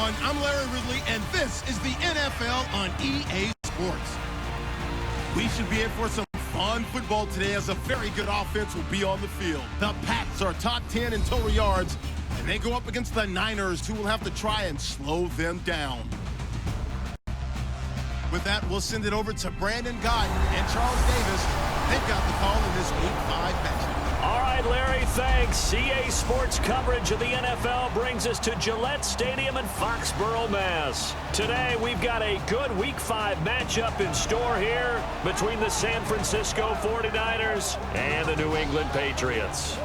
everyone. I'm Larry Ridley, and this is the NFL on EA Sports. We should be in for some fun football today as a very good offense will be on the field. The Pats are top 10 in total yards, and they go up against the Niners, who will have to try and slow them down. With that, we'll send it over to Brandon Gott and Charles Davis. They've got the call in this Week 5 matchup. All right, Larry, thanks. EA Sports coverage of the NFL brings us to Gillette Stadium in Foxborough, Mass. Today, we've got a good Week 5 matchup in store here between the San Francisco 49ers and the New England Patriots.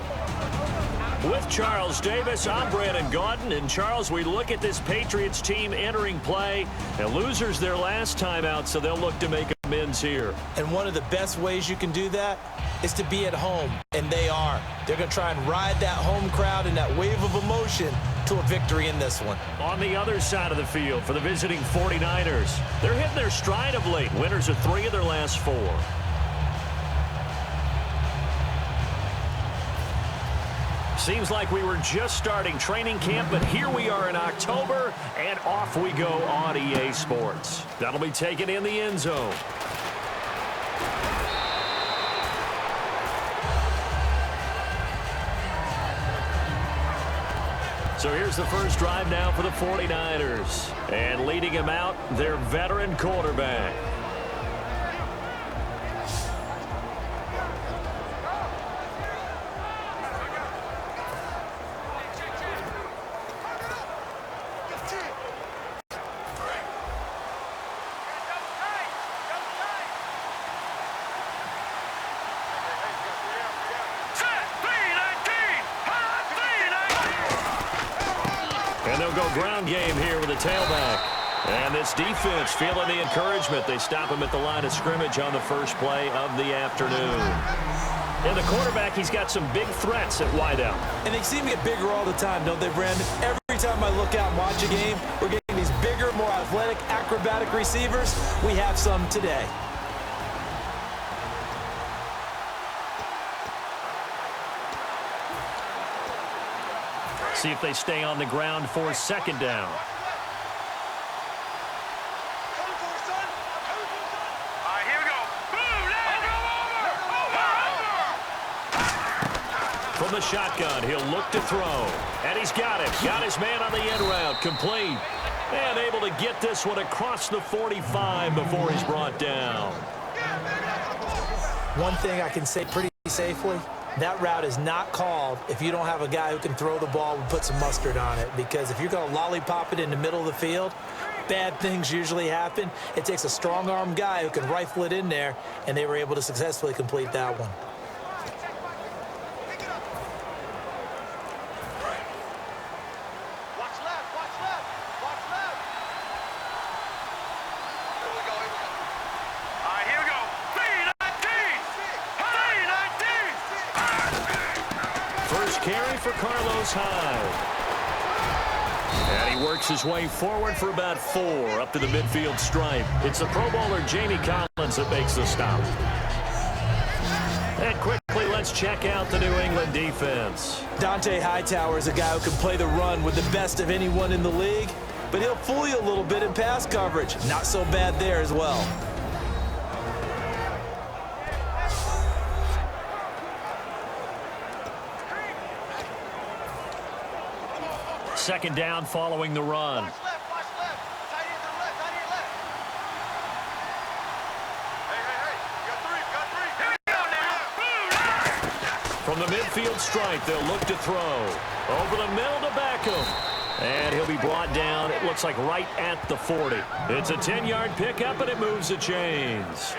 With Charles Davis, I'm Brandon Gaudin. And Charles, we look at this Patriots team entering play, and losers their last time out, so they'll look to make amends here. And one of the best ways you can do that is to be at home, and they are. They're going to try and ride that home crowd and that wave of emotion to a victory in this one. On the other side of the field for the visiting 49ers, they're hitting their stride of late. Winners of 3 of their last 4. Seems like we were just starting training camp, but here we are in October, and off we go on EA Sports. That'll be taken in the end zone. So here's the first drive now for the 49ers. And leading him out, their veteran quarterback. And they'll go ground game here with a tailback. And this defense feeling the encouragement. They stop him at the line of scrimmage on the first play of the afternoon. And the quarterback, he's got some big threats at wideout. And they seem to get bigger all the time, don't they, Brandon? Every time I look out and watch a game, we're getting these bigger, more athletic, acrobatic receivers. We have some today. See if they stay on the ground for second down. Here we go. Boom! From the shotgun, he'll look to throw. And he's got it. Got his man on the end route. Complete. And able to get this one across the 45 before he's brought down. One thing I can say pretty safely, that route is not called if you don't have a guy who can throw the ball and put some mustard on it. Because if you're going to lollipop it in the middle of the field, bad things usually happen. It takes a strong-arm guy who can rifle it in there, and they were able to successfully complete that one. Watch left, watch left, watch left. Here we go, here we go. All right, here we go. First carry for Carlos Hyde. And he works his way forward for about 4 up to the midfield stripe. It's the Pro Bowler Jamie Collins that makes the stop. And quickly, let's check out the New England defense. Dante Hightower is a guy who can play the run with the best of anyone in the league, but he'll fool you a little bit in pass coverage. Not so bad there as well. Second down following the run. Watch left, watch left. Tight end to the left, tight end left. Hey. You got 3, From the midfield stripe, they'll look to throw. Over the middle to Beckham. And he'll be brought down, it looks like right at the 40. It's a 10-yard pickup, and it moves the chains.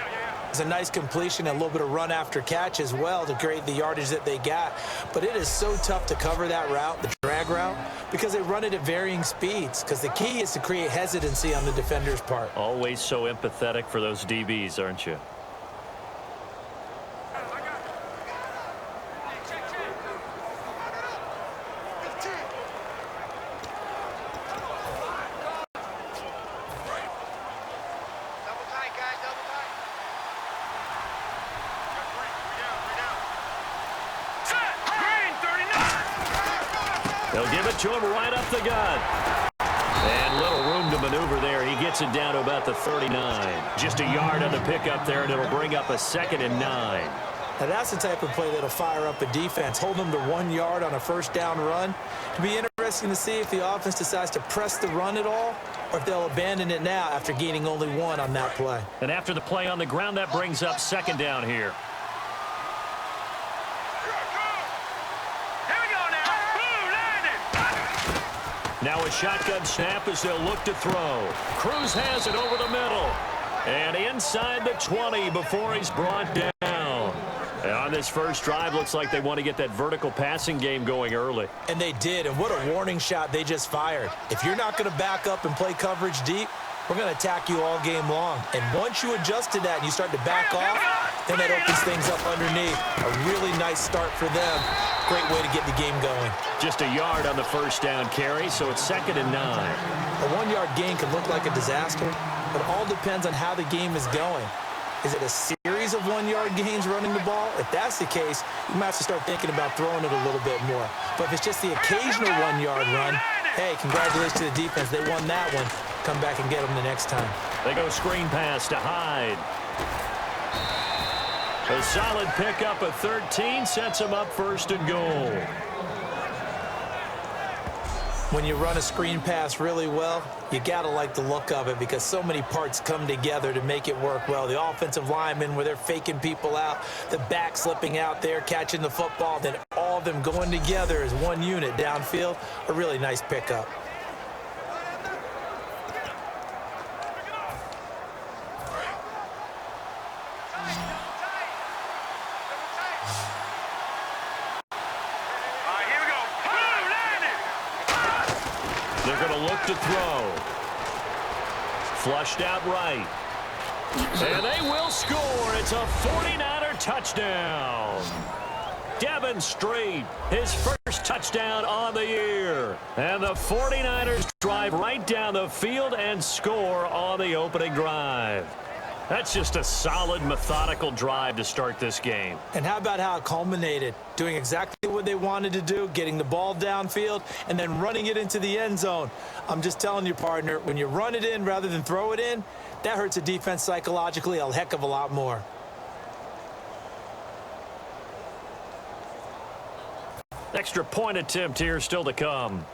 It's a nice completion, and a little bit of run after catch as well to create the yardage that they got. But it is so tough to cover that route, the drag route, because they run it at varying speeds. Because the key is to create hesitancy on the defender's part. Always so empathetic for those DBs, aren't you? They'll give it to him right up the gut. And gets it down to about the 39. Just a yard on the pickup there, and it'll bring up a 2nd and 9. Now that's the type of play that'll fire up a defense. Hold them to 1 yard on a first down run. It'll be interesting to see if the offense decides to press the run at all, or if they'll abandon it now after gaining only 1 on that play. And after the play on the ground, that brings up 2nd down here. Here we go now. Boom, landed. Now a shotgun snap as they'll look to throw. Cruz has it over the middle. And inside the 20 before he's brought down. And on this first drive, looks like they want to get that vertical passing game going early. And they did, and what a warning shot they just fired. If you're not going to back up and play coverage deep, we're going to attack you all game long. And once you adjust to that and you start to back off, then that opens things up underneath. A really nice start for them. Great way to get the game going. Just a yard on the first down carry, so it's 2nd and 9. A 1-yard gain can look like a disaster, but it all depends on how the game is going. Is it a series of 1-yard gains running the ball? If that's the case, you might have to start thinking about throwing it a little bit more. But if it's just the occasional 1-yard run, hey, congratulations to the defense. They won that one. Come back and get them the next time. They go screen pass to Hyde. A solid pickup of 13 sets them up 1st and goal. When you run a screen pass really well, you got to like the look of it because so many parts come together to make it work well. The offensive linemen where they're faking people out, the back slipping out there, catching the football, then all of them going together as one unit downfield. A really nice pickup. To throw. Flushed out right. And they will score. It's a 49er touchdown. Devin Street, his first touchdown on the year. And the 49ers drive right down the field and score on the opening drive. That's just a solid, methodical drive to start this game. And how about how it culminated? Doing exactly what they wanted to do, getting the ball downfield, and then running it into the end zone. I'm just telling you, partner, when you run it in rather than throw it in, that hurts a defense psychologically a heck of a lot more. Extra point attempt here still to come.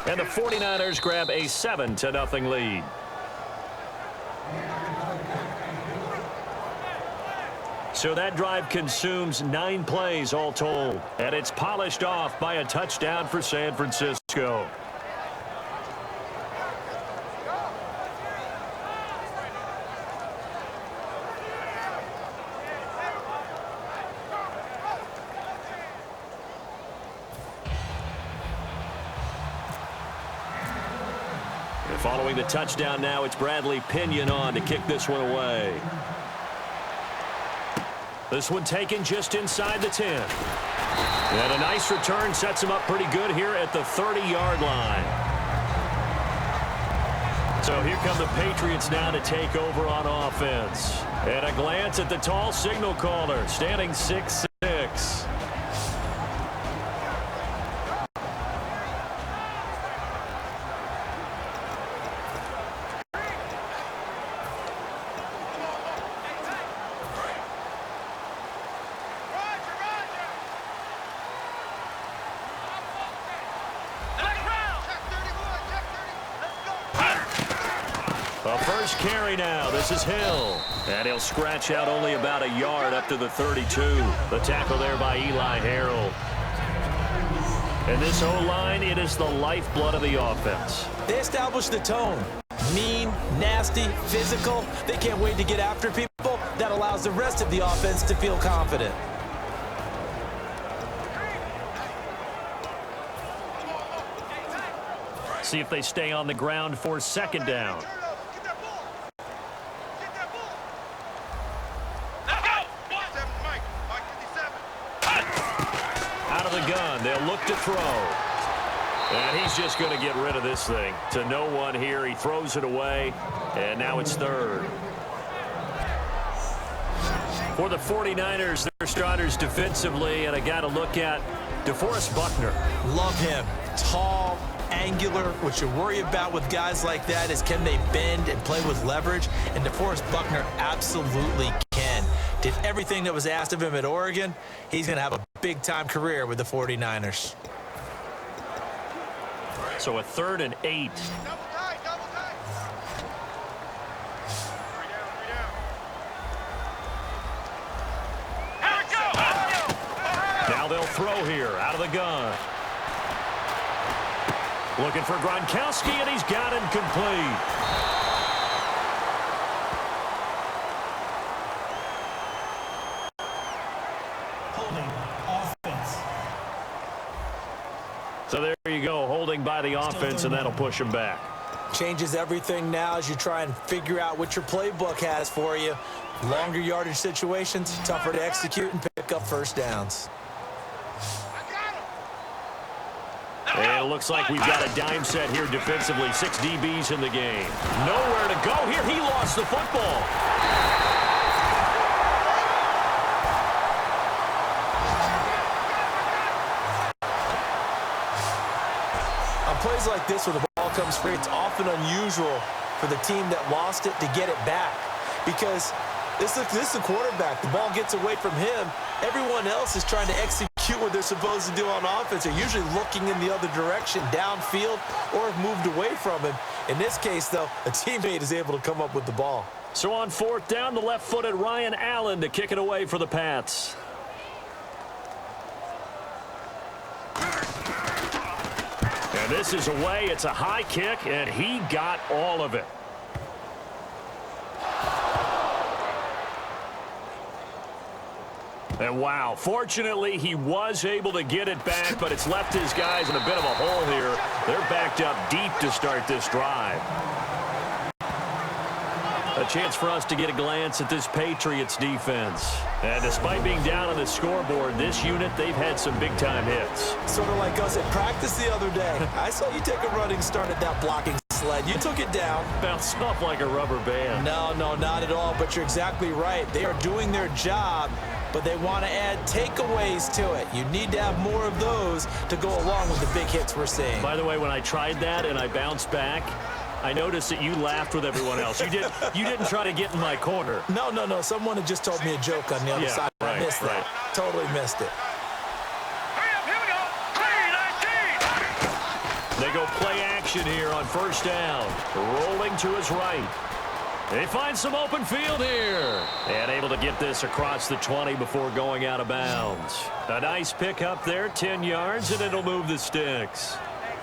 And the 49ers grab a 7-0 lead. So that drive consumes 9 plays all told. And it's polished off by a touchdown for San Francisco. Following the touchdown now, it's Bradley Pinion on to kick this one away. This one taken just inside the 10. And a nice return sets him up pretty good here at the 30-yard line. So here come the Patriots now to take over on offense. And a glance at the tall signal caller, standing 6'6". A first carry now. This is Hill. And he'll scratch out only about a yard up to the 32. The tackle there by Eli Harold. And this O-line, it is the lifeblood of the offense. They established the tone. Mean, nasty, physical. They can't wait to get after people. That allows the rest of the offense to feel confident. See if they stay on the ground for 2nd down. Out of the gun, they'll look to throw. And he's just going to get rid of this thing. To no one here, he throws it away, and now it's 3rd. For the 49ers, their starters defensively, and I got to look at DeForest Buckner. Love him. Tall, angular. What you worry about with guys like that is can they bend and play with leverage? And DeForest Buckner absolutely can. Did everything that was asked of him at Oregon. He's going to have a big-time career with the 49ers. So a 3rd and 8. Now they'll throw here out of the gun. Looking for Gronkowski, and he's got it complete. Holding offense. So there you go, holding by the offense, and that'll push him back. Changes everything now as you try and figure out what your playbook has for you. Longer yardage situations, tougher to execute and pick up first downs. And it looks like we've got a dime set here defensively. 6 DBs in the game. Nowhere to go here. He lost the football. On plays like this where the ball comes free, it's often unusual for the team that lost it to get it back. Because this is a quarterback. The ball gets away from him. Everyone else is trying to execute what they're supposed to do on offense. They're usually looking in the other direction, downfield, or have moved away from him. In this case, though, a teammate is able to come up with the ball. So on 4th down, the left-footed Ryan Allen to kick it away for the Pats. And this is away. It's a high kick, and he got all of it. And wow, fortunately, he was able to get it back, but it's left his guys in a bit of a hole here. They're backed up deep to start this drive. A chance for us to get a glance at this Patriots defense. And despite being down on the scoreboard, this unit, they've had some big-time hits. Sort of like us at practice the other day. I saw you take a running start at that blocking sled. You took it down. Bounced off like a rubber band. No, not at all, but you're exactly right. They are doing their job, but they want to add takeaways to it. You need to have more of those to go along with the big hits we're seeing. By the way, when I tried that and I bounced back, I noticed that you laughed with everyone else. You didn't try to get in my corner. No. Someone had just told me a joke on the other side. Right, I missed that. Totally missed it. Hurry up, here we go. 3-19. They go play action here on 1st down. Rolling to his right. They find some open field here. And able to get this across the 20 before going out of bounds. A nice pickup there, 10 yards, and it'll move the sticks.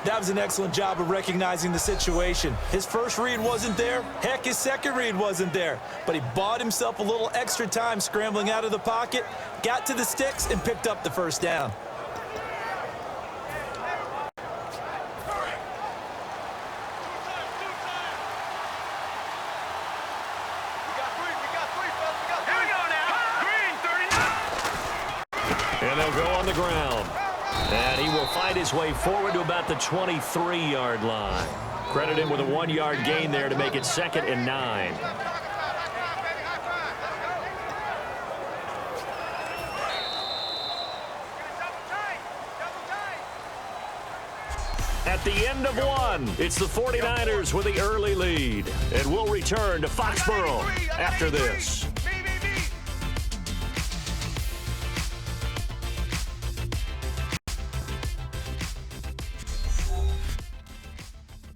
That was an excellent job of recognizing the situation. His first read wasn't there. Heck, his second read wasn't there. But he bought himself a little extra time scrambling out of the pocket, got to the sticks, and picked up the first down. Here we go now. Green, 39. And they'll go on the ground. And he will find his way forward to about the 23-yard line. Credit him with a 1-yard gain there to make it 2nd and 9. At the end of 1, it's the 49ers with the early lead. And we'll return to Foxborough after this.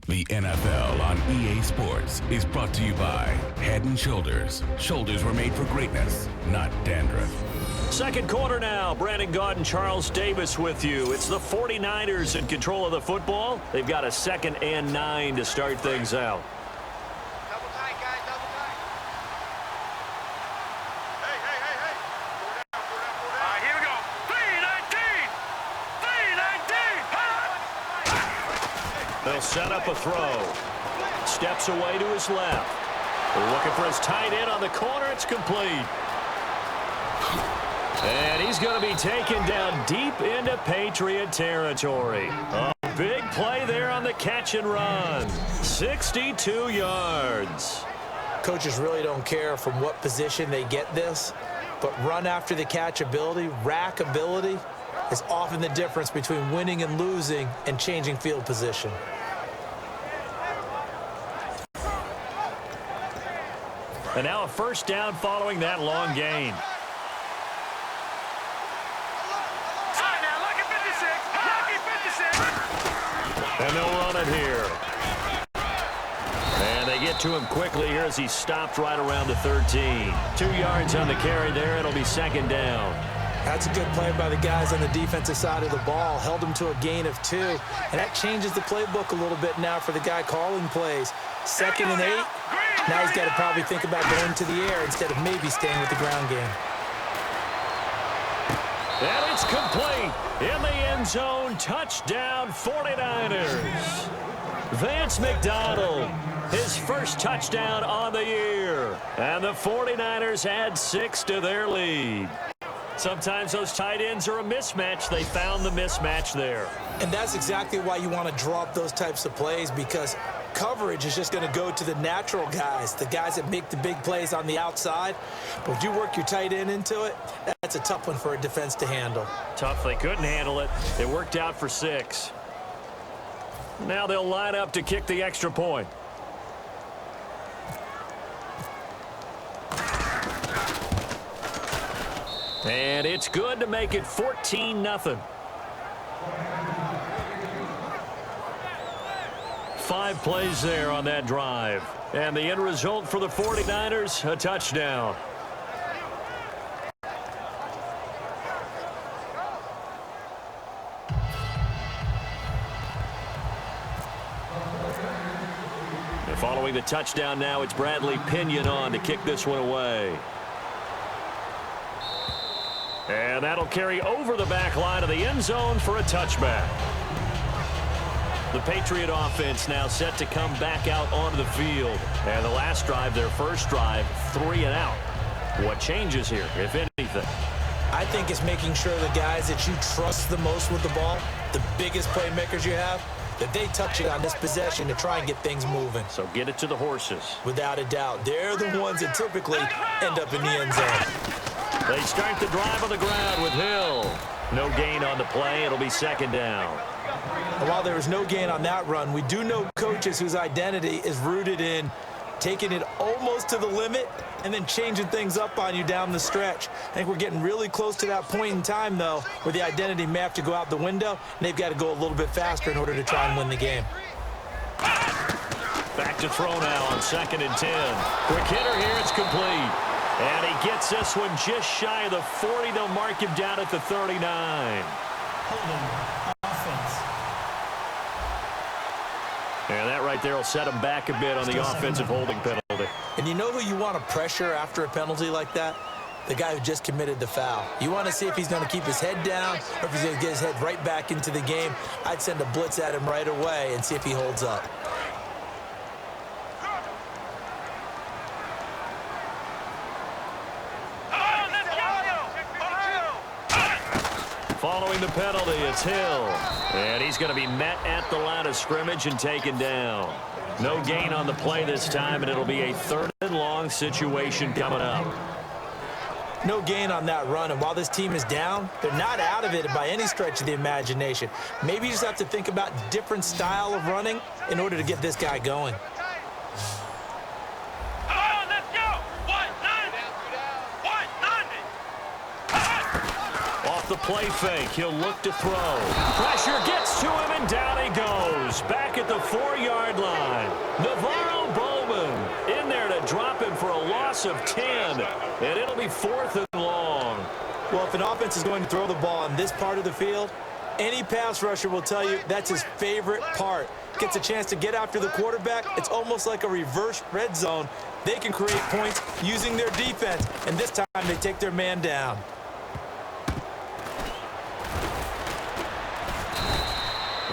The NFL on EA Sports is brought to you by Head & Shoulders. Shoulders were made for greatness, not dandruff. 2nd quarter now. Brandon Gaudin, Charles Davis with you. It's the 49ers in control of the football. They've got a 2nd and 9 to start things out. Double tight, guys, double tight. Hey. Four down. All right, here we go. 3-19. They'll set up a throw. Steps away to his left. They're looking for his tight end on the corner. It's complete. And he's going to be taken down deep into Patriot territory. A big play there on the catch and run. 62 yards. Coaches really don't care from what position they get this, but run after the catch ability, rack ability, is often the difference between winning and losing and changing field position. And now a first down following that long gain. And they'll run it here. And they get to him quickly here as he stopped right around the 13. 2 yards on the carry there. It'll be second down. That's a good play by the guys on the defensive side of the ball. Held him to a gain of 2. And that changes the playbook a little bit now for the guy calling plays. 2nd and 8. Now he's got to probably think about going to the air instead of maybe staying with the ground game. And it's complete. In the end zone, touchdown 49ers. Vance McDonald, his first touchdown on the year. And the 49ers add 6 to their lead. Sometimes those tight ends are a mismatch. They found the mismatch there. And that's exactly why you want to draw up those types of plays, because coverage is just going to go to the natural guys, the guys that make the big plays on the outside. But if you work your tight end into it, that's a tough one for a defense to handle. Tough. They couldn't handle it. It worked out for 6. Now they'll line up to kick the extra point. And it's good to make it 14-0. 5 plays there on that drive. And the end result for the 49ers, a touchdown. And following the touchdown now, it's Bradley Pinion on to kick this one away. And that'll carry over the back line of the end zone for a touchback. The Patriot offense now set to come back out onto the field. And the last drive, their first drive, 3 and out. What changes here, if anything? I think it's making sure the guys that you trust the most with the ball, the biggest playmakers you have, that they touch it on this possession to try and get things moving. So get it to the horses. Without a doubt. They're the ones that typically end up in the end zone. They start the drive on the ground with Hill. No gain on the play. It'll be second down. And while there was no gain on that run, we do know coaches whose identity is rooted in taking it almost to the limit and then changing things up on you down the stretch. I think we're getting really close to that point in time, though, where the identity may have to go out the window, and they've got to go a little bit faster in order to try and win the game. Back to throw now on 2nd and 10. Quick hitter here. It's complete. And he gets this one just shy of the 40. They'll mark him down at the 39. Holding offense. And that right there will set him back a bit on the offensive holding penalty. And you know who you want to pressure after a penalty like that? The guy who just committed the foul. You want to see if he's going to keep his head down or if he's going to get his head right back into the game. I'd send a blitz at him right away and see if he holds up. Following the penalty, it's Hill. And he's going to be met at the line of scrimmage and taken down. No gain on the play this time, and it'll be a 3rd and long situation coming up. No gain on that run, and while this team is down, they're not out of it by any stretch of the imagination. Maybe you just have to think about different style of running in order to get this guy going. The play fake. He'll look to throw. Pressure gets to him, and down he goes. Back at the 4-yard line. Navarro Bowman in there to drop him for a loss of 10. And it'll be 4th and long. Well, if an offense is going to throw the ball on this part of the field, any pass rusher will tell you that's his favorite part. Gets a chance to get after the quarterback. It's almost like a reverse red zone. They can create points using their defense, and this time they take their man down.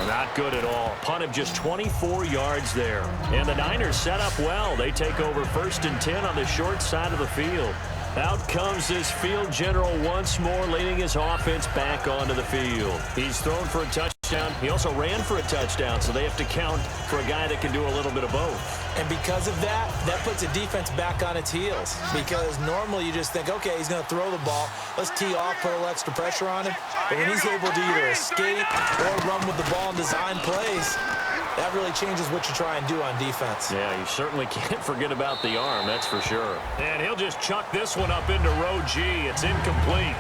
Not good at all. Punt of just 24 yards there. And the Niners set up well. They take over 1st and 10 on the short side of the field. Out comes this field general once more, leading his offense back onto the field. He's thrown for a touchdown touchdown. He also ran for a touchdown, so they have to count for a guy that can do a little bit of both. And because of that, that puts a defense back on its heels. Because normally you just think, okay, he's going to throw the ball. Let's tee off, put a little extra pressure on him. But when he's able to either escape or run with the ball and design plays, that really changes what you try and do on defense. Yeah, you certainly can't forget about the arm, that's for sure. And he'll just chuck this one up into row G. It's incomplete.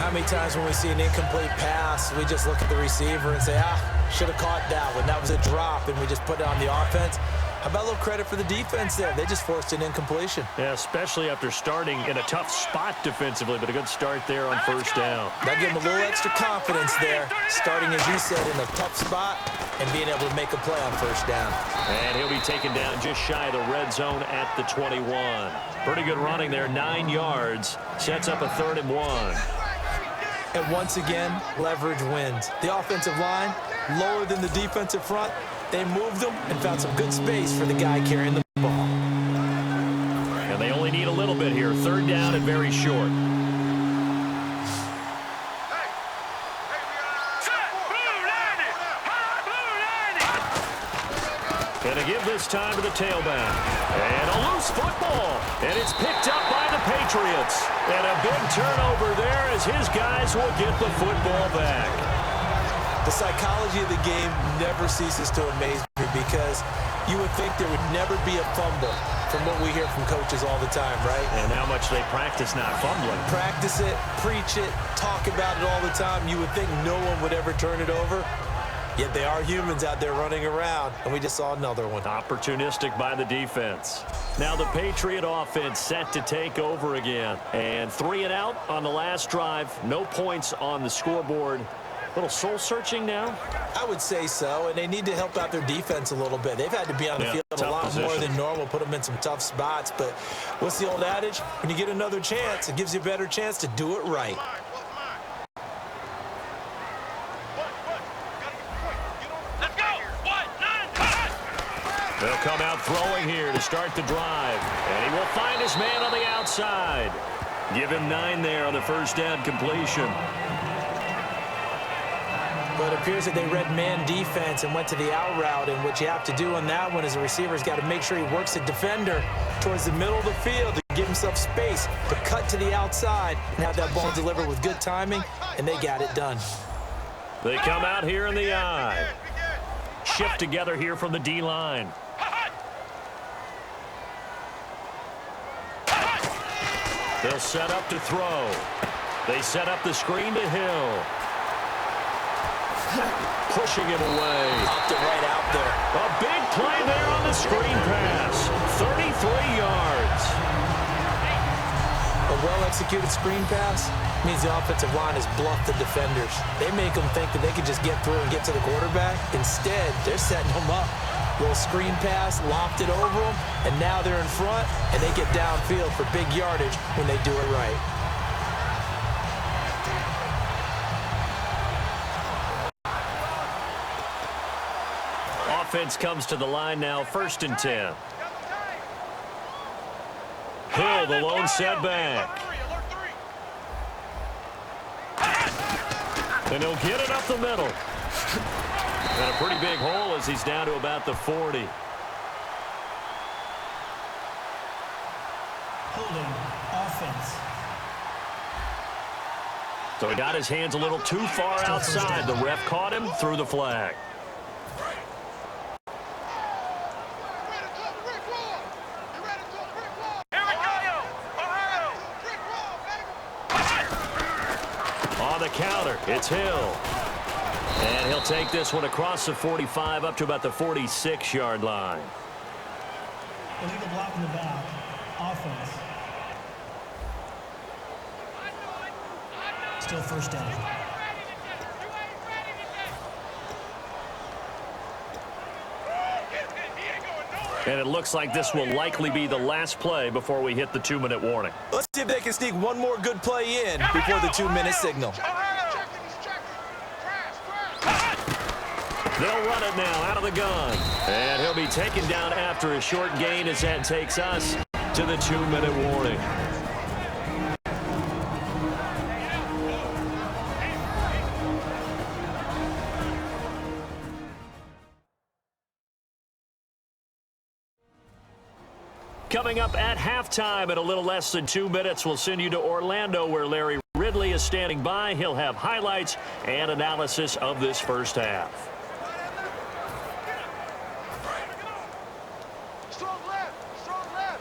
How many times when we see an incomplete pass, we just look at the receiver and say, should have caught that one. That was a drop, and we just put it on the offense. How about a little credit for the defense there? They just forced an incompletion. Yeah, especially after starting in a tough spot defensively, but a good start there on first down. That gave him a little extra confidence there, starting, as you said, in a tough spot and being able to make a play on first down. And he'll be taken down just shy of the red zone at the 21. Pretty good running there, 9 yards. Sets up a 3rd and 1. And once again, leverage wins. The offensive line, lower than the defensive front. They moved them and found some good space for the guy carrying the ball. And they only need a little bit here. 3rd down and very short. Gonna give this time to the tailback. And a loose football. And it's picked up by the Patriots. And a big turnover there as his guys will get the football back. The psychology of the game never ceases to amaze me because you would think there would never be a fumble from what we hear from coaches all the time, right? And how much they practice not fumbling. Practice it, preach it, talk about it all the time. You would think no one would ever turn it over. Yet they are humans out there running around, and we just saw another one. Opportunistic by the defense. Now the Patriot offense set to take over again. And 3 and out on the last drive. No points on the scoreboard. A little soul-searching now? I would say so, and they need to help out their defense a little bit. They've had to be on the field a lot more than normal, put them in some tough spots. But what's the old adage? When you get another chance, it gives you a better chance to do it right. They'll come out throwing here to start the drive. And he will find his man on the outside. Give him 9 there on the first down completion. But it appears that they read man defense and went to the out route. And what you have to do on that one is the receiver's got to make sure he works the defender towards the middle of the field to give himself space to cut to the outside and have that ball delivered with good timing, and they got it done. They come out here in the eye. Shift together here from the D-line. They'll set up to throw. They set up the screen to Hill. Pushing it away. Popped it right out there. A big play there on the screen pass. 33 yards. A well-executed screen pass means the offensive line has bluffed the defenders. They make them think that they can just get through and get to the quarterback. Instead, they're setting them up. Little screen pass, lopped it over them, and now they're in front, and they get downfield for big yardage when they do it right. Offense comes to the line now, 1st and 10. Hill, the lone setback. And he'll get it up the middle. And a pretty big hole as he's down to about the 40. Holding offense. So he got his hands a little too far outside. The ref caught him, threw the flag. On the counter, it's Hill. And he'll take this one across the 45 up to about the 46-yard line. Illegal block in the back. Offense. Still first down. And it looks like this will likely be the last play before we hit the 2-minute warning. Let's see if they can sneak one more good play in before the 2-minute signal. They'll run it now out of the gun. And he'll be taken down after a short gain as that takes us to the 2-minute warning. Coming up at halftime in a little less than 2 minutes, we'll send you to Orlando where Larry Ridley is standing by. He'll have highlights and analysis of this first half. Strong left. Strong left.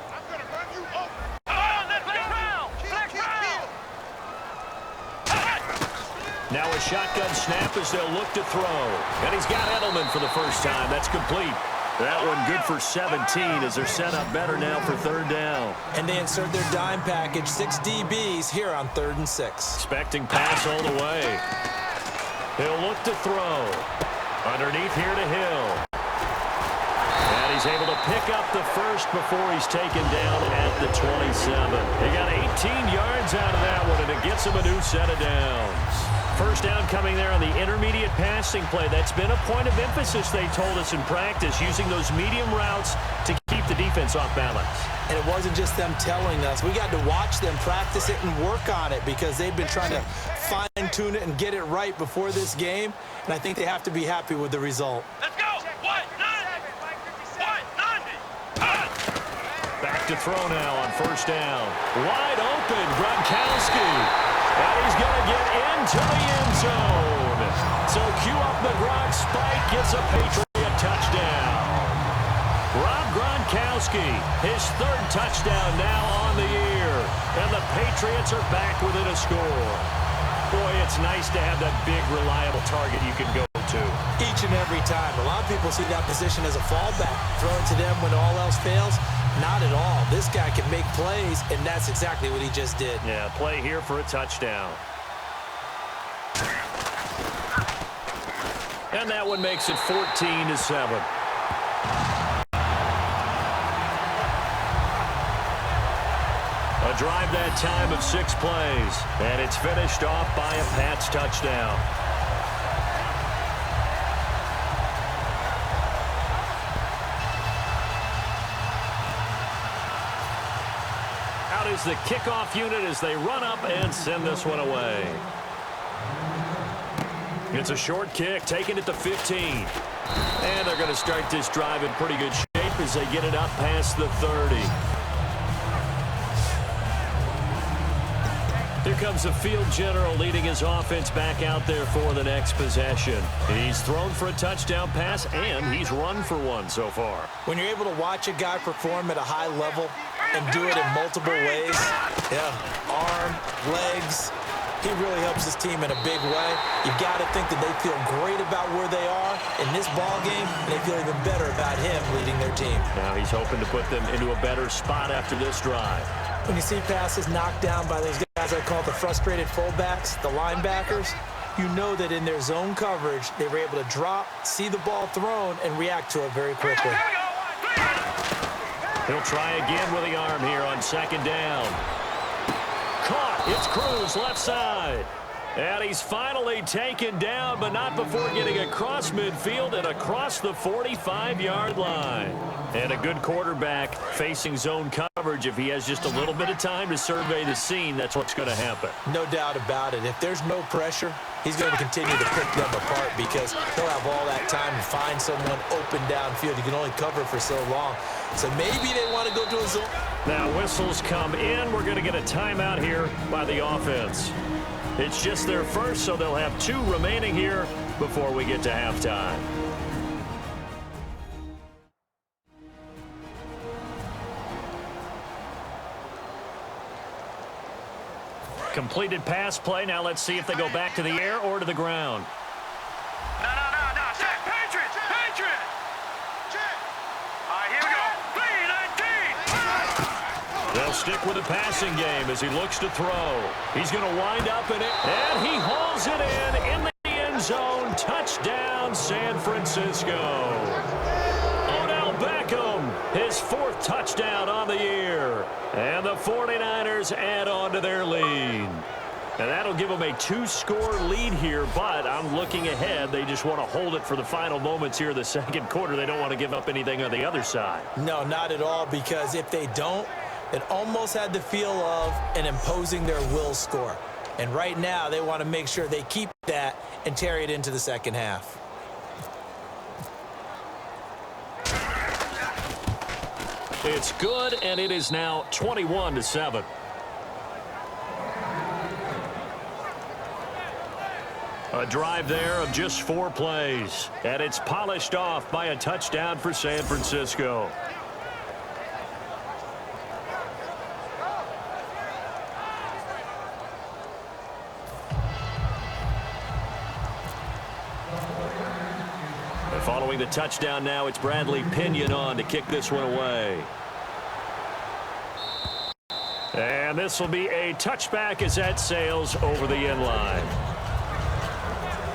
I'm going to run you over. Let's go. Now a shotgun snap as they'll look to throw. And he's got Edelman for the first time. That's complete. That one good for 17 as they're set up better now for third down. And they insert their dime package, 6 DBs here on 3rd and 6. Expecting pass all the way. He'll look to throw. Underneath here to Hill. And he's able to pick up the first before he's taken down at the 27. He got 18 yards out of that one, and it gets him a new set of downs. First down coming there on the intermediate passing play. That's been a point of emphasis, they told us in practice, using those medium routes to keep the defense off balance. And it wasn't just them telling us. We got to watch them practice it and work on it because they've been trying to fine-tune it and get it right before this game. And I think they have to be happy with the result. Let's go. 190. Back to throw now on first down. Wide open, Gronkowski. And he's going to get into the end zone. So cue up the Gronk spike, gets a Patriot touchdown. Rob Gronkowski, his 3rd touchdown now on the year. And the Patriots are back within a score. Boy, it's nice to have that big, reliable target you can go to. Each and every time. A lot of people see that position as a fallback. Throw it to them when all else fails. Not at all. This guy can make plays, and that's exactly what he just did. Yeah, play here for a touchdown. And that one makes it 14-7. A drive that time of 6 plays, and it's finished off by a Pats touchdown. Out is the kickoff unit as they run up and send this one away. It's a short kick, taking it to 15. And they're going to start this drive in pretty good shape as they get it up past the 30. Here comes the field general leading his offense back out there for the next possession. He's thrown for a touchdown pass, and he's run for one so far. When you're able to watch a guy perform at a high level and do it in multiple ways, arm, legs, he really helps his team in a big way. You've got to think that they feel great about where they are in this ball game, and they feel even better about him leading their team. Now he's hoping to put them into a better spot after this drive. When you see passes knocked down by those guys I call the frustrated fullbacks, the linebackers, you know that in their zone coverage, they were able to drop, see the ball thrown, and react to it very quickly. He'll try again with the arm here on 2nd down. Caught. It's Cruz left side. And he's finally taken down, but not before getting across midfield and across the 45-yard line. And a good quarterback facing zone coverage. If he has just a little bit of time to survey the scene, that's what's going to happen. No doubt about it. If there's no pressure, he's going to continue to pick them apart because he'll have all that time to find someone open downfield. You can only cover for so long. So maybe they want to go to a zone. Now whistles come in. We're going to get a timeout here by the offense. It's just their first, so they'll have 2 remaining here before we get to halftime. Completed pass play. Now let's see if they go back to the air or to the ground. No. Check. Patriots. Check. All right, here we go. 3-19. They'll stick with the passing game as he looks to throw. He's going to wind up in it, and he hauls it in the end zone. Touchdown, San Francisco. Odell Beckham, his 4th touchdown on the year. And the 49ers add on to their lead. And that'll give them a 2-score lead here, but I'm looking ahead. They just want to hold it for the final moments here in the 2nd quarter. They don't want to give up anything on the other side. No, not at all, because if they don't, it almost had the feel of an imposing their will score. And right now, they want to make sure they keep that and carry it into the 2nd half. It's good, and it is now 21-7. A drive there of just 4 plays, and it's polished off by a touchdown for San Francisco. And following the touchdown now, it's Bradley Pinion on to kick this one away. And this will be a touchback as that sails over the end line.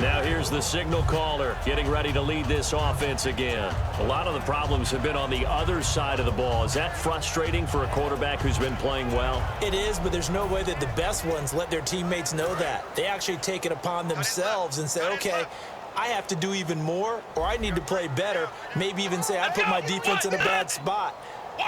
Now here's the signal caller getting ready to lead this offense again. A lot of the problems have been on the other side of the ball. Is that frustrating for a quarterback who's been playing well? It is, but there's no way that the best ones let their teammates know that. They actually take it upon themselves and say, okay, I have to do even more, or I need to play better. Maybe even say I put my defense in a bad spot.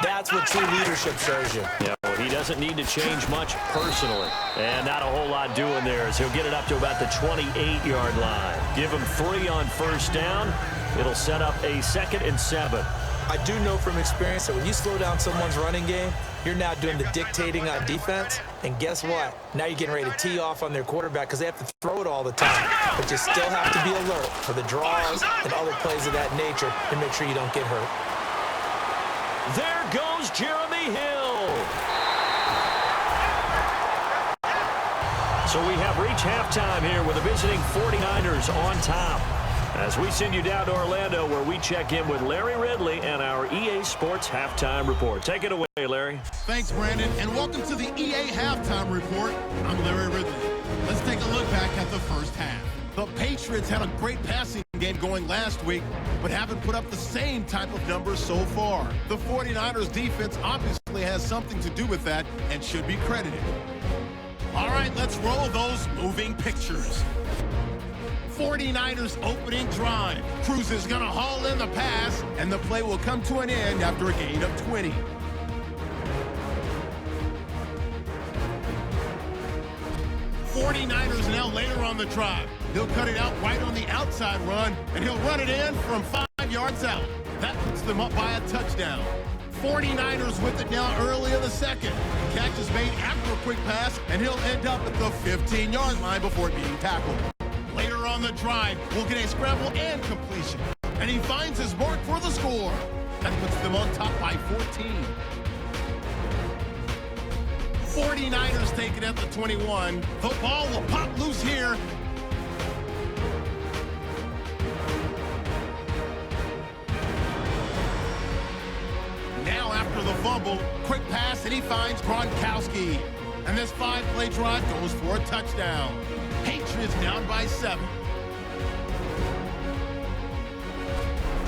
That's what true leadership shows you. Yeah, well, he doesn't need to change much personally. And not a whole lot doing there as he'll get it up to about the 28-yard line. Give him 3 on first down. It'll set up a 2nd and 7. I do know from experience that when you slow down someone's running game, you're now doing the dictating on defense. And guess what? Now you're getting ready to tee off on their quarterback because they have to throw it all the time. But you still have to be alert for the draws and other plays of that nature to make sure you don't get hurt. There goes Jeremy Hill. So we have reached halftime here with the visiting 49ers on top. As we send you down to Orlando where we check in with Larry Ridley and our EA Sports Halftime Report. Take it away, Larry. Thanks, Brandon, and welcome to the EA Halftime Report. I'm Larry Ridley. Let's take a look back at the first half. The Patriots had a great passing game going last week, but haven't put up the same type of numbers so far. The 49ers defense obviously has something to do with that and should be credited. All right, let's roll those moving pictures. 49ers opening drive. Cruz is going to haul in the pass, and the play will come to an end after a gain of 20. '49ers now later on the drive. He'll cut it out right on the outside run, and he'll run it in from 5 yards out. That puts them up by a touchdown. 49ers with it now early in the second. Catch is made after a quick pass, and he'll end up at the 15-yard line before being tackled. Later on the drive, we'll get a scramble and completion, and he finds his mark for the score. That puts them on top by 14. 49ers take it at the 21. The ball will pop loose here. Now after the fumble, quick pass, and he finds Gronkowski. And this 5-play drive goes for a touchdown. Patriots down by 7.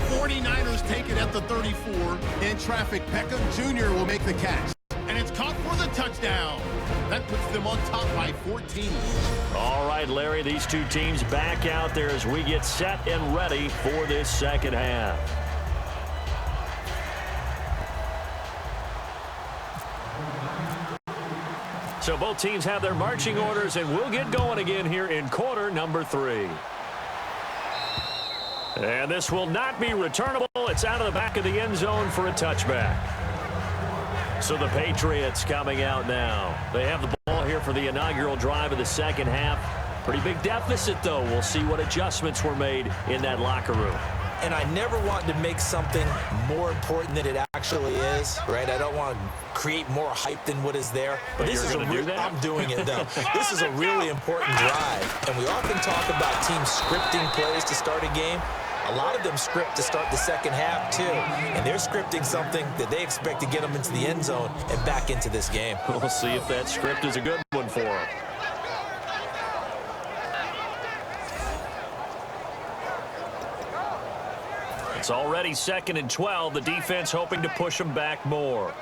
49ers take it at the 34. In traffic, Beckham Jr. will make the catch. And it's caught for the touchdown. That puts them on top by 14. All right, Larry, these two teams back out there as we get set and ready for this second half. So both teams have their marching orders, and we'll get going again here in quarter number 3. And this will not be returnable. It's out of the back of the end zone for a touchback. So the Patriots coming out now. They have the ball here for the inaugural drive of the second half. Pretty big deficit, though. We'll see what adjustments were made in that locker room. And I never want to make something more important than it actually is, right? I don't want to create more hype than what is there. But this is I'm doing it, though. This is a really important drive. And we often talk about teams scripting plays to start a game. A lot of them script to start the second half, too. And they're scripting something that they expect to get them into the end zone and back into this game. We'll see if that script is a good one for them. It's already 2nd and 12. The defense hoping to push them back more.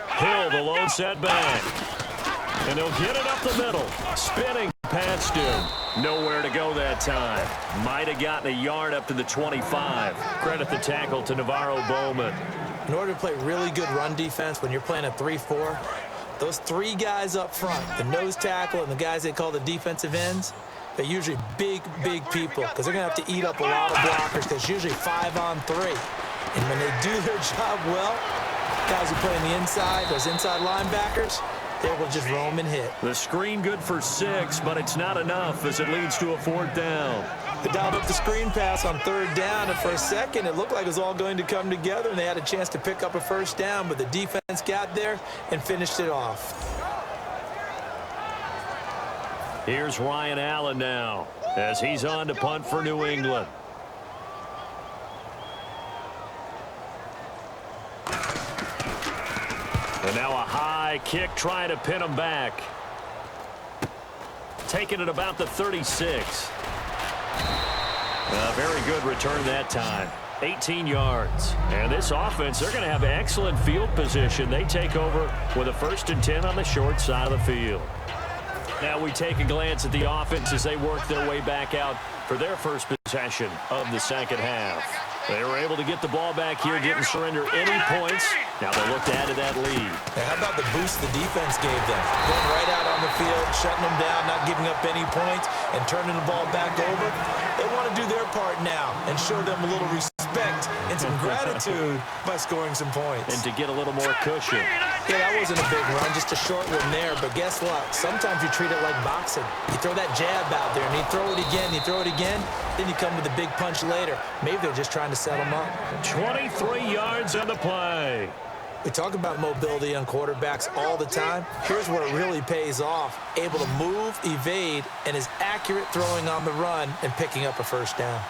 Hill, the lone setback. And he'll get it up the middle. Spinning past him. Nowhere to go that time. Might have gotten a yard up to the 25. Credit the tackle to Navarro Bowman. In order to play really good run defense when you're playing a 3-4, those 3 guys up front, the nose tackle and the guys they call the defensive ends, they're usually big, big people because they're going to have to eat up a lot of blockers because it's usually 5 on 3. And when they do their job well, guys who play on the inside, those inside linebackers, they will just roam and hit. The screen good for 6, but it's not enough as it leads to a 4th down. They dialed up the screen pass on 3rd down, and for a second, it looked like it was all going to come together, and they had a chance to pick up a 1st down, but the defense got there and finished it off. Here's Ryan Allen now as he's on to punt for New England. And now a high kick trying to pin him back. Taking it about the 36. A very good return that time. 18 yards. And this offense, they're going to have excellent field position. They take over with a 1st and 10 on the short side of the field. Now we take a glance at the offense as they work their way back out for their first possession of the second half. They were able to get the ball back here, didn't surrender any points. Now they look to add to that lead. Now, how about the boost the defense gave them? Going right out on the field, shutting them down, not giving up any points, and turning the ball back over. They want to do their part now and show them a little respect and some gratitude by scoring some points. And to get a little more cushion. Yeah, that wasn't a big run, just a short one there. But guess what? Sometimes you treat it like boxing. You throw that jab out there, and you throw it again, you throw it again, then you come with a big punch later. Maybe they're just trying to set them up. 23 yards on the play. We talk about mobility on quarterbacks all the time. Here's where it really pays off. Able to move, evade, and is accurate throwing on the run and picking up a 1st down.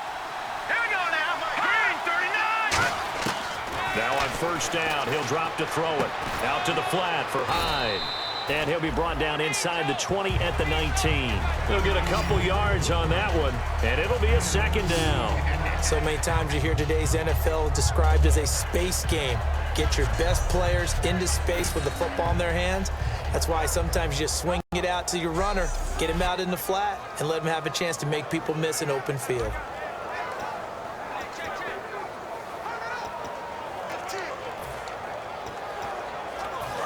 Here we go now. Green, 39. Now on 1st down, he'll drop to throw it. Out to the flat for Hyde. And he'll be brought down inside the 20 at the 19. He'll get a couple yards on that one, and it'll be a 2nd down. So many times you hear today's NFL described as a space game. Get your best players into space with the football in their hands. That's why sometimes you just swing it out to your runner, get him out in the flat, and let him have a chance to make people miss an open field.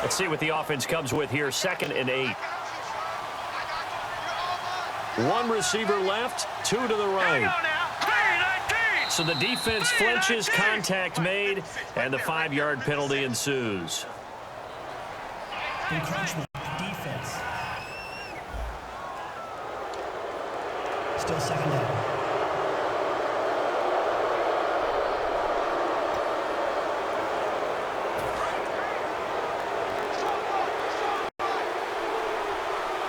Let's see what the offense comes with here. 2nd and 8. 1 receiver left, 2 to the right. So the defense flinches, contact made, and the 5-yard penalty ensues. Encroachment, defense. Still 2nd down.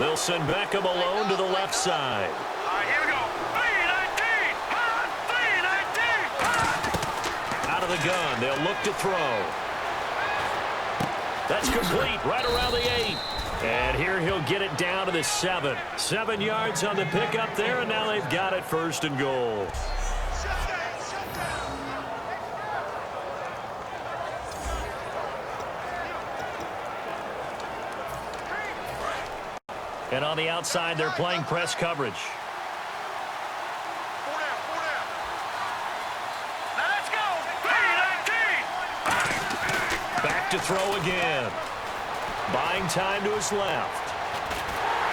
They'll send Beckham alone to the left side. All right, here we go. 3-19. Out of the gun, they'll look to throw. That's complete, right around the 8. And here he'll get it down to the 7. 7 yards on the pickup there, and now they've got it 1st and goal. And on the outside, they're playing press coverage. 4 down, 4 down. Now let's go. 3-19. Back to throw again. Buying time to his left.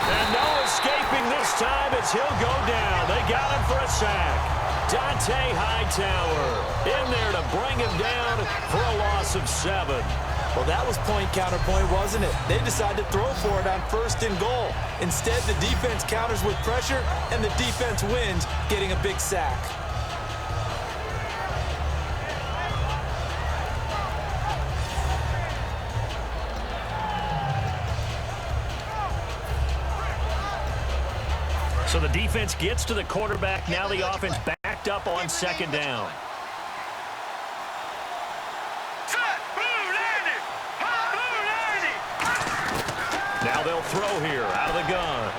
And no escaping this time as he'll go down. They got him for a sack. Dante Hightower in there to bring him down for a loss of 7. Well, that was point counterpoint, wasn't it? They decided to throw for it on 1st and goal. Instead, the defense counters with pressure, and the defense wins, getting a big sack. So the defense gets to the quarterback. Now the offense backed up on 2nd down. Now they'll throw here out of the gun.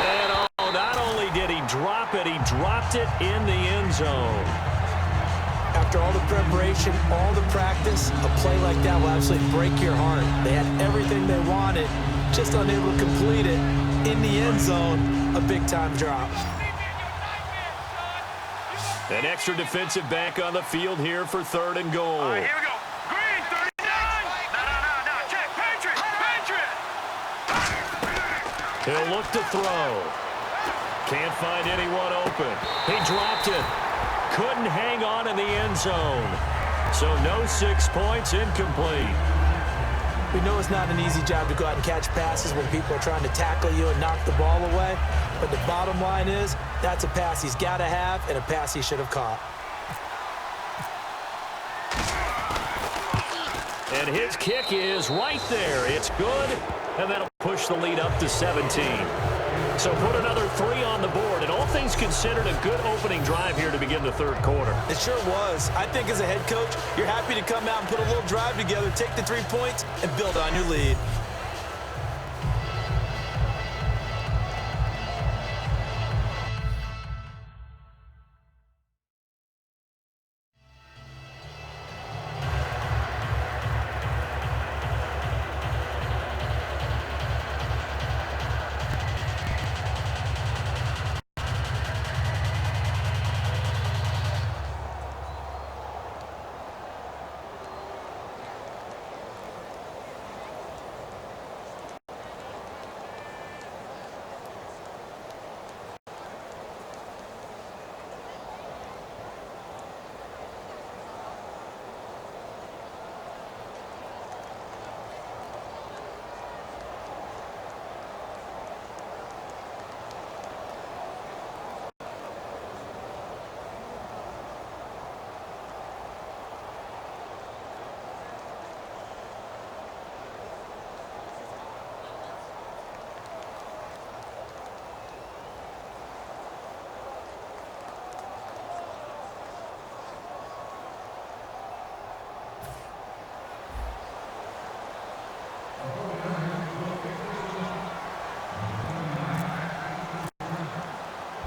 And oh, not only did he drop it, he dropped it in the end zone. After all the preparation, all the practice, a play like that will absolutely break your heart. They had everything they wanted, just unable to complete it. In the end zone, a big-time drop. An extra defensive back on the field here for 3rd and goal. All right, here we go. Green, 39. No. Check. Patriot. He'll look to throw. Can't find anyone open. He dropped it. couldn't hang on in the end zone. So no 6 points, incomplete. We know it's not an easy job to go out and catch passes when people are trying to tackle you and knock the ball away. But the bottom line is, that's a pass he's got to have and a pass he should have caught. And his kick is right there. It's good, and that'll push the lead up to 17. So put another 3 on the board, and all things considered, a good opening drive here to begin the third quarter. It sure was. I think as a head coach, you're happy to come out and put a little drive together, take the 3 points, and build on your lead.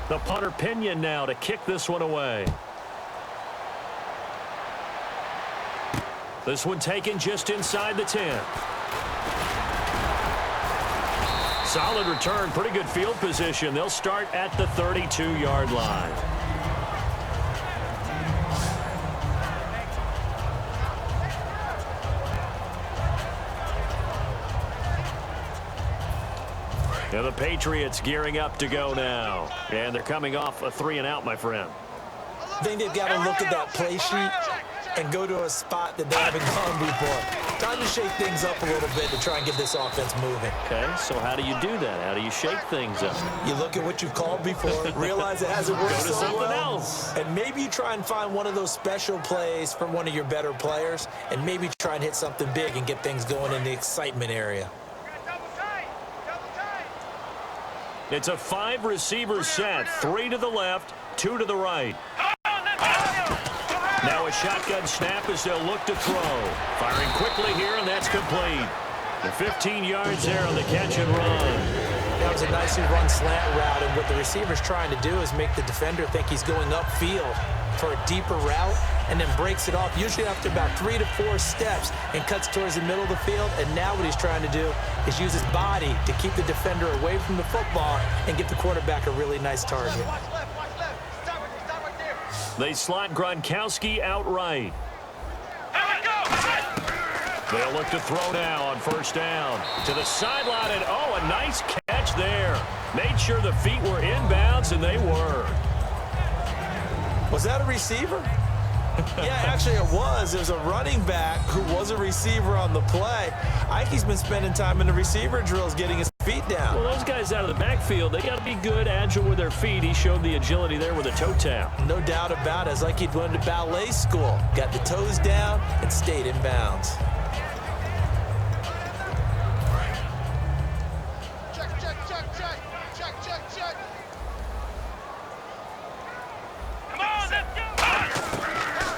The punter Pinion now to kick this one away. This one taken just inside the 10. Solid return, pretty good field position. They'll start at the 32-yard line. And the Patriots gearing up to go now. And they're coming off a 3-and-out, my friend. I think they've got to look at that play sheet and go to a spot that they haven't gone before. Time to shake things up a little bit to try and get this offense moving. Okay, so how do you do that? How do you shake things up? You look at what you've called before, realize it hasn't worked Go to so something well, else. and maybe you try and find one of those special plays from one of your better players, and maybe try and hit something big and get things going in the excitement area. It's a 5-receiver set, 3 to the left, 2 to the right. Now a shotgun snap as they'll look to throw. Firing quickly here, and that's complete. And 15 yards there on the catch and run. That was a nicely run slant route, and what the receiver's trying to do is make the defender think he's going upfield for a deeper route, and then breaks it off, usually after about 3 to 4 steps, and cuts towards the middle of the field. And now what he's trying to do is use his body to keep the defender away from the football and get the quarterback a really nice target. They slot Gronkowski outright. They'll look to throw now on first down. To the sideline, and oh, a nice catch there. Made sure the feet were inbounds, and they were. Was that a receiver? Yeah, actually it was. It was a running back who was a receiver on the play. Ike's been spending time in the receiver drills getting his feet down. Well, those guys out of the backfield, they got to be good, agile with their feet. He showed the agility there with a toe tap. No doubt about it. It's like he'd went to ballet school. Got the toes down and stayed in bounds.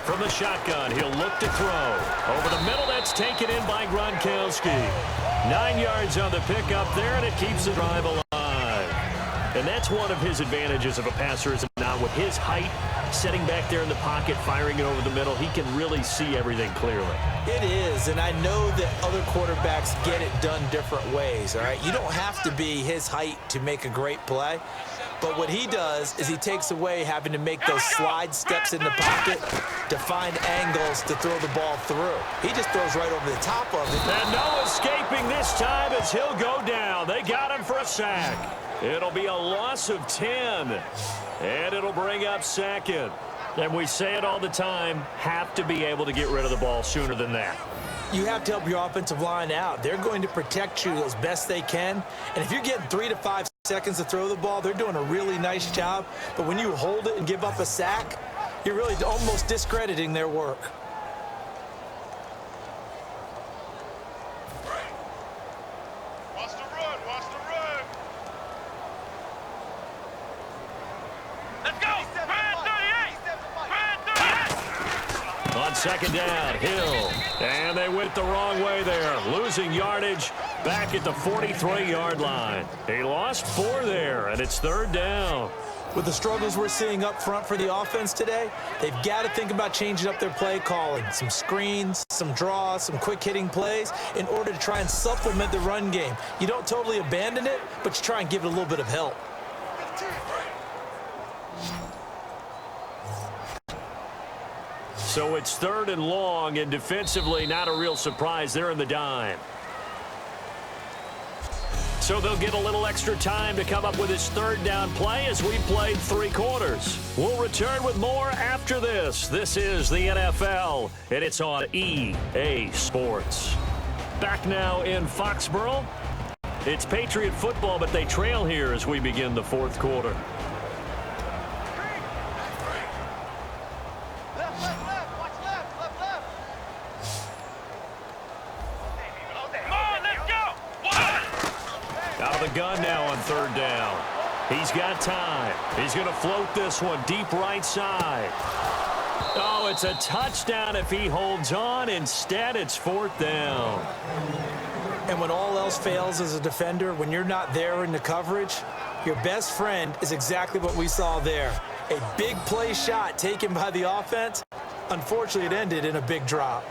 From the shotgun, he'll look to throw. Over the middle, that's taken in by Gronkowski. 9 yards on the pickup there, and it keeps the drive alive. And that's one of his advantages of a passer, is not with his height, setting back there in the pocket, firing it over the middle. He can really see everything clearly. It is, and I know that other quarterbacks get it done different ways, all right? You don't have to be his height to make a great play. But what he does is he takes away having to make those slide steps in the pocket to find angles to throw the ball through. He just throws right over the top of it. And no escaping this time as he'll go down. They got him for a sack. It'll be a loss of 10. And it'll bring up second. And we say it all the time, have to be able to get rid of the ball sooner than that. You have to help your offensive line out. They're going to protect you as best they can. And if you're getting 3 to 5 seconds to throw the ball, they're doing a really nice job. But when you hold it and give up a sack, you're really almost discrediting their work. Watch the run, watch the run. Let's go. Brand 38. Brand 38. On second down, Hill. And they went the wrong way there, losing yardage back at the 43-yard line. They lost 4 there, and it's third down. With the struggles we're seeing up front for the offense today, they've got to think about changing up their play calling. Some screens, some draws, some quick-hitting plays in order to try and supplement the run game. You don't totally abandon it, but you try and give it a little bit of help. So it's third and long, and defensively not a real surprise. They're in the dime. So they'll get a little extra time to come up with his third down play as we played 3 quarters. We'll return with more after this. This is the NFL, and it's on EA Sports. Back now in Foxborough. It's Patriot football, but they trail here as we begin the 4th quarter. Gun now on third down. He's got time. He's going to float this one deep right side. Oh, it's a touchdown if he holds on. Instead, it's 4th down. And when all else fails as a defender, when you're not there in the coverage, your best friend is exactly what we saw there. A big play shot taken by the offense. Unfortunately, it ended in a big drop.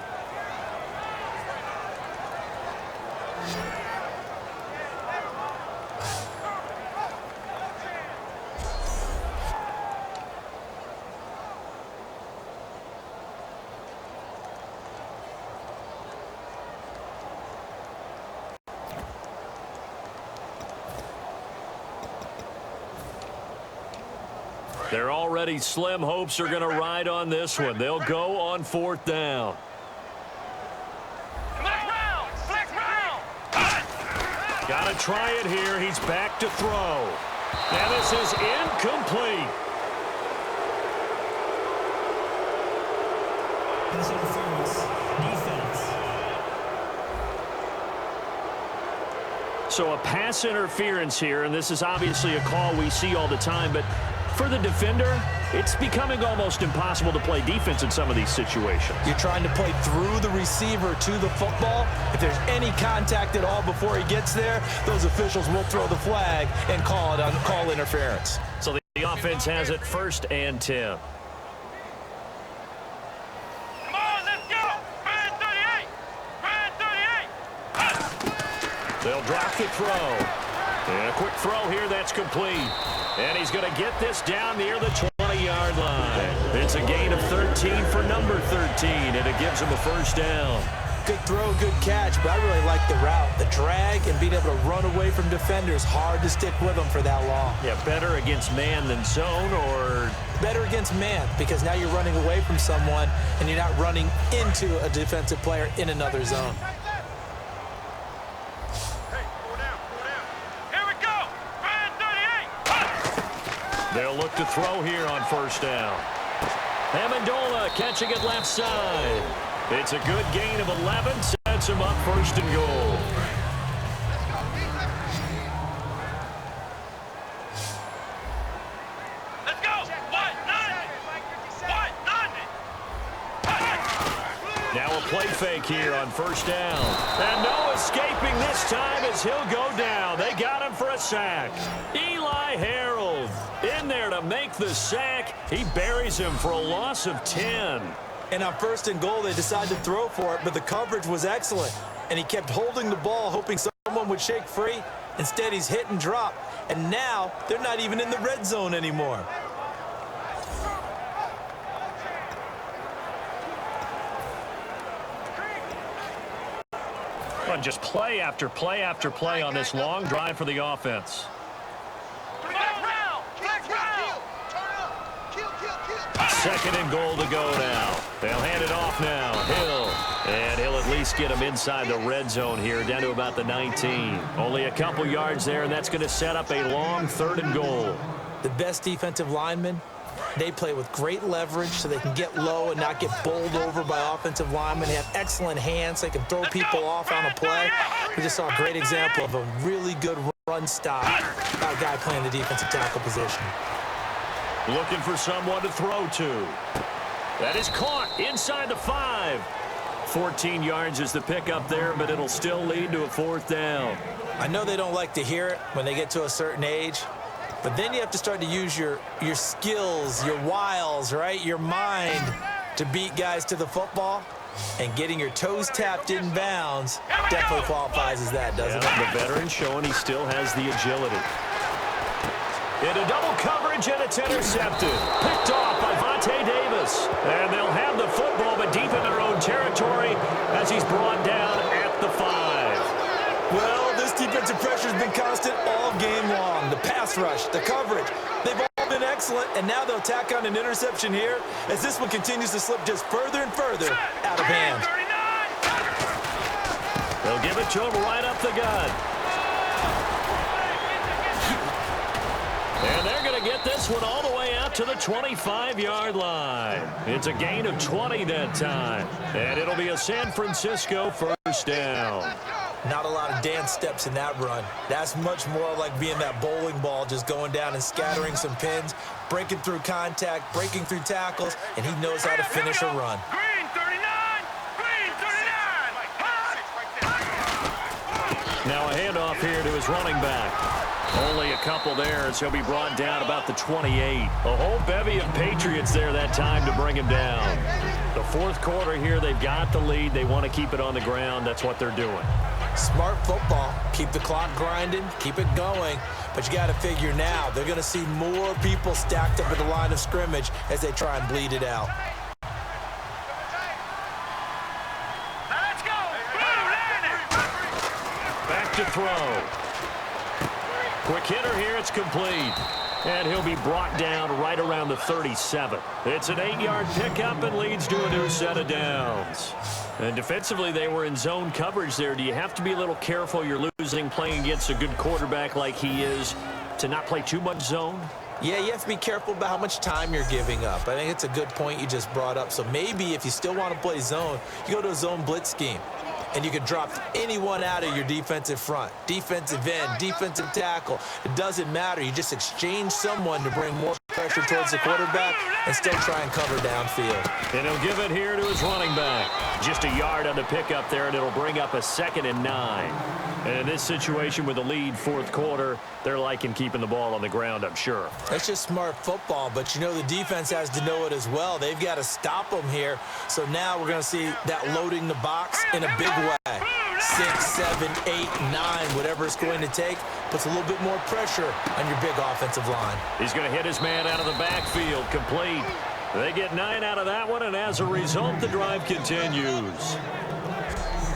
Their already slim hopes are going to ride on this one. They'll go on 4th down. Got to try it here. He's back to throw. And this is incomplete. Pass interference. Defense. So a pass interference here, and this is obviously a call we see all the time, but for the defender, it's becoming almost impossible to play defense in some of these situations. You're trying to play through the receiver to the football. If there's any contact at all before he gets there, those officials will throw the flag and call interference. So the offense has it 1st and 10. Come on, let's go. Brand 38. Brand 38. They'll drop the throw. And a quick throw here that's complete. And he's going to get this down near the 20-yard line. It's a gain of 13 for number 13, and it gives him a 1st down. Good throw, good catch, but I really like the route. The drag and being able to run away from defenders, hard to stick with them for that long. Yeah, better against man than zone, or? Better against man, because now you're running away from someone and you're not running into a defensive player in another zone. They'll look to throw here on 1st down. Amendola catching it left side. It's a good gain of 11, sets him up 1st and goal. Let's go. What? Now a play fake here on 1st down. And no escaping this time as he'll go down. They got him for a sack. Eli Harold in there to make the sack. He buries him for a loss of 10. And on 1st and goal, they decided to throw for it, but the coverage was excellent. And he kept holding the ball, hoping someone would shake free. Instead, he's hit and drop. And now, they're not even in the red zone anymore. And just play after play after play on this long drive for the offense. Second and goal to go now. They'll hand it off now. Hill. And he'll at least get him inside the red zone here, down to about the 19. Only a couple yards there, and that's going to set up a long 3rd and goal. The best defensive linemen, they play with great leverage so they can get low and not get bowled over by offensive linemen. They have excellent hands. They can throw people off on a play. We just saw a great example of a really good run stop by a guy playing the defensive tackle position. Looking for someone to throw to. That is caught inside the 5. 14 yards is the pickup there, but it'll still lead to a 4th down. I know they don't like to hear it when they get to a certain age, but then you have to start to use your skills, your wiles, right? Your mind to beat guys to the football. And getting your toes tapped in bounds definitely qualifies as that, doesn't it? The veteran showing he still has the agility. Into double coverage, and it's intercepted. Picked off by Vontae Davis. And they'll have the football, but deep in their own territory as he's brought down at the 5. Well, this defensive pressure has been constant all game long. The pass rush, the coverage, they've all been excellent, and now they'll tack on an interception here as this one continues to slip just further and further out of hand. They'll give it to him right up the gut. And they're going to get this one all the way out to the 25-yard line. It's a gain of 20 that time. And it'll be a San Francisco 1st down. Not a lot of dance steps in that run. That's much more like being that bowling ball, just going down and scattering some pins, breaking through contact, breaking through tackles, and he knows how to finish a run. Green 39! Green 39! Now a handoff here to his running back. Only a couple there as he'll be brought down about the 28. A whole bevy of Patriots there that time to bring him down. The 4th quarter here, they've got the lead. They want to keep it on the ground. That's what they're doing. Smart football. Keep the clock grinding. Keep it going. But you got to figure now they're going to see more people stacked up at the line of scrimmage as they try and bleed it out. Let's go! Back to throw. Quick hitter here, it's complete. And he'll be brought down right around the 37. It's an 8-yard pickup and leads to a new set of downs. And defensively, they were in zone coverage there. Do you have to be a little careful? You're losing playing against a good quarterback like he is to not play too much zone? Yeah, you have to be careful about how much time you're giving up. I think it's a good point you just brought up. So maybe if you still want to play zone, you go to a zone blitz scheme. And you can drop anyone out of your defensive front, defensive end, defensive tackle. It doesn't matter. You just exchange someone to bring more pressure towards the quarterback and still try and cover downfield. And he'll give it here to his running back. Just a yard on the pickup there, and it'll bring up a 2nd and 9. And in this situation with the lead 4th quarter, they're liking keeping the ball on the ground, I'm sure. That's just smart football, but you know the defense has to know it as well. They've got to stop them here. So now we're going to see that loading the box in a big way. 6, 7, 8, 9, whatever it's going to take, puts a little bit more pressure on your big offensive line. He's going to hit his man out of the backfield, complete. They get 9 out of that one, and as a result, the drive continues.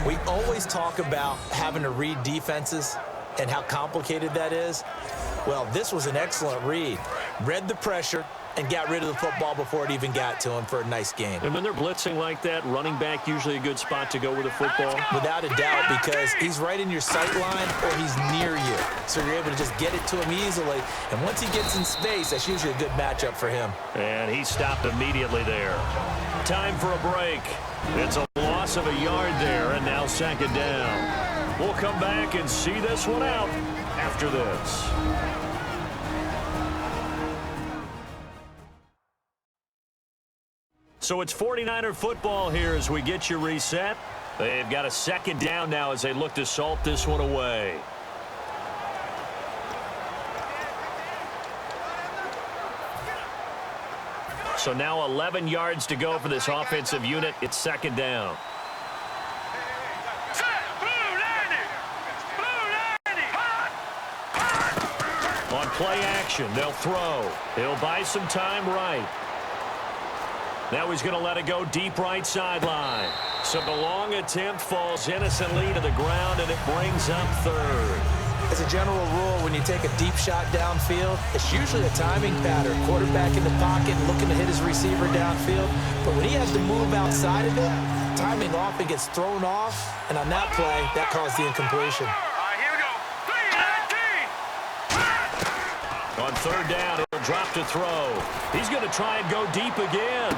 We always talk about having to read defenses and how complicated that is. Well, this was an excellent read. Read the pressure and got rid of the football before it even got to him for a nice gain. And when they're blitzing like that, running back usually a good spot to go with the football? Without a doubt, because he's right in your sight line or he's near you. So you're able to just get it to him easily. And once he gets in space, that's usually a good matchup for him. And he stopped immediately there. Time for a break. It's a loss of a yard there, and now 2nd down. We'll come back and see this one out after this. So it's 49er football here as we get you reset. They've got a 2nd down now as they look to salt this one away. So now 11 yards to go for this offensive unit. It's 2nd down. On play action, they'll throw. He'll buy some time right. Now he's going to let it go deep right sideline. So the long attempt falls innocently to the ground, and it brings up 3rd. As a general rule, when you take a deep shot downfield, it's usually a timing pattern. Quarterback in the pocket looking to hit his receiver downfield. But when he has to move outside of it, timing often gets thrown off. And on that play, that caused the incompletion. All right, here we go. 3-19. On third down, he'll drop to throw. He's going to try and go deep again.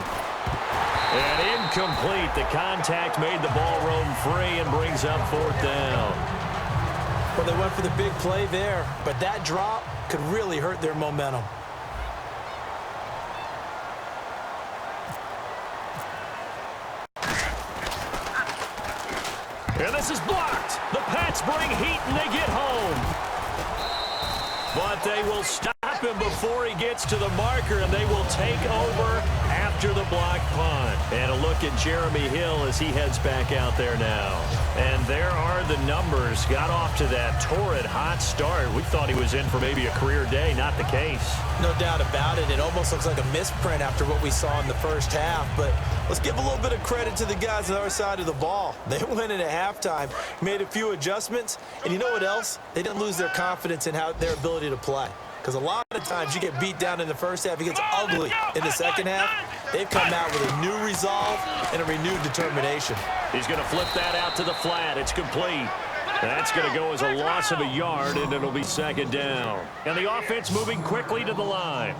And incomplete. The contact made the ball roam free and brings up fourth down. Well, they went for the big play there, but that drop could really hurt their momentum. And this is blocked. The Pats bring heat and they get home. But they will stop him before he gets to the marker, and they will take over after the block punt. And a look at Jeremy Hill as he heads back out there now. And there are the numbers. Got off to that torrid hot start. We thought he was in for maybe a career day. Not the case. No doubt about it. It almost looks like a misprint after what we saw in the first half. But let's give a little bit of credit to the guys on the other side of the ball. They went in at halftime, made a few adjustments, and you know what else? They didn't lose their confidence in their ability to play. Because a lot of times you get beat down in the first half, it gets ugly in the second half. They've come out with a new resolve and a renewed determination. He's going to flip that out to the flat. It's complete. That's going to go as a loss of a yard, and it'll be second down. And the offense moving quickly to the line.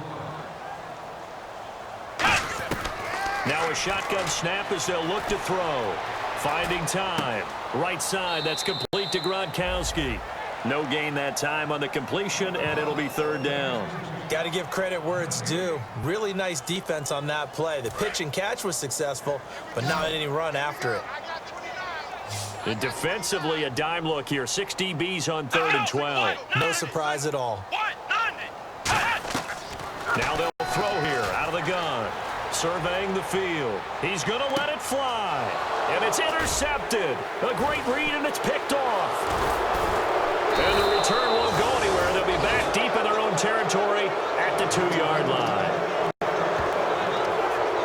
Now a shotgun snap as they'll look to throw. Finding time. Right side, that's complete to Gronkowski. No gain that time on the completion, and it'll be third down. Got to give credit where it's due. Really nice defense on that play. The pitch and catch was successful, but not any run after it. And defensively, a dime look here. 6 DBs on third and 12. No surprise at all. Now they'll throw here out of the gun. Surveying the field. He's going to let it fly. And it's intercepted. A great read, and it's picked off. And the return won't go anywhere. They'll be back deep in their own territory at the 2-yard line.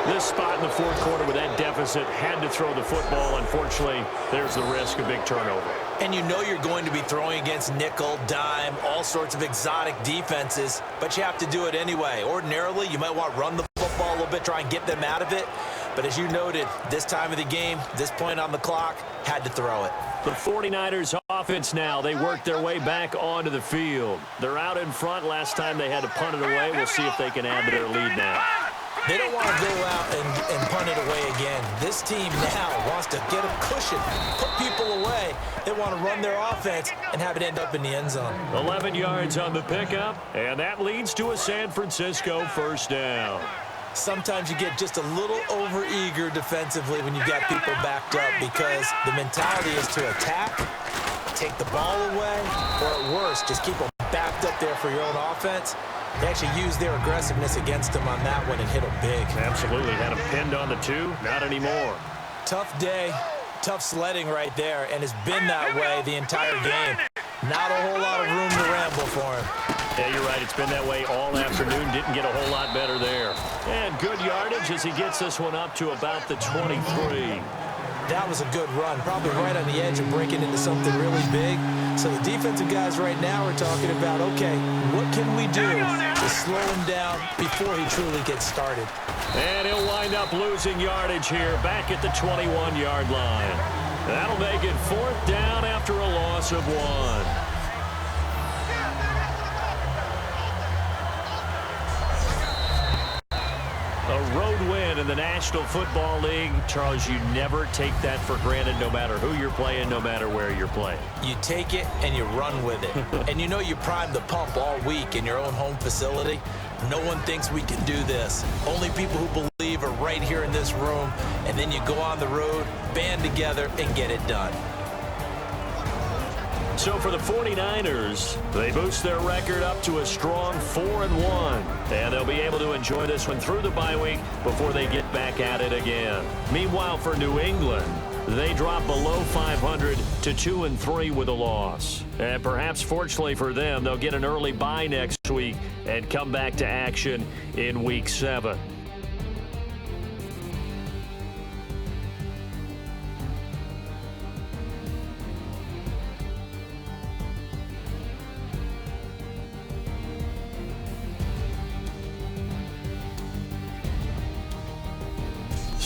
This spot in the fourth quarter with that deficit, had to throw the football. Unfortunately, there's the risk of big turnover. And you know you're going to be throwing against nickel, dime, all sorts of exotic defenses, but you have to do it anyway. Ordinarily, you might want to run the football a little bit, try and get them out of it. But as you noted, this time of the game, this point on the clock, had to throw it. The 49ers offense now, they work their way back onto the field. They're out in front. Last time they had to punt it away. We'll see if they can add to their lead now. They don't want to go out and punt it away again. This team now wants to get a cushion, put people away. They want to run their offense and have it end up in the end zone. 11 yards on the pickup, and that leads to a San Francisco first down. Sometimes you get just a little over-eager defensively when you got people backed up because the mentality is to attack, take the ball away, or at worst, just keep them backed up there for your own offense. They actually used their aggressiveness against them on that one and hit them big. Absolutely. Had them pinned on the 2. Not anymore. Tough day, tough sledding right there, and it's been that way the entire game. Not a whole lot of room to ramble for him. Yeah, you're right. It's been that way all afternoon. Didn't get a whole lot better there. And good yardage as he gets this one up to about the 23. That was a good run, probably right on the edge of breaking into something really big. So the defensive guys right now are talking about, okay, what can we do to slow him down before he truly gets started? And he'll wind up losing yardage here back at the 21-yard line. That'll make it fourth down after a loss of 1. A road win in the National Football League. Charles, you never take that for granted no matter who you're playing, no matter where you're playing. You take it and you run with it. And you know you primed the pump all week in your own home facility. No one thinks we can do this. Only people who believe are right here in this room. And then you go on the road, band together, and get it done. So for the 49ers, they boost their record up to a strong 4-1. And they'll be able to enjoy this one through the bye week before they get back at it again. Meanwhile, for New England, they drop below 500 to 2-3 with a loss. And perhaps fortunately for them, they'll get an early bye next week and come back to action in Week 7.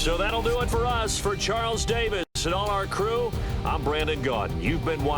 So that'll do it for us. For Charles Davis and all our crew, I'm Brandon Gaudin. You've been watching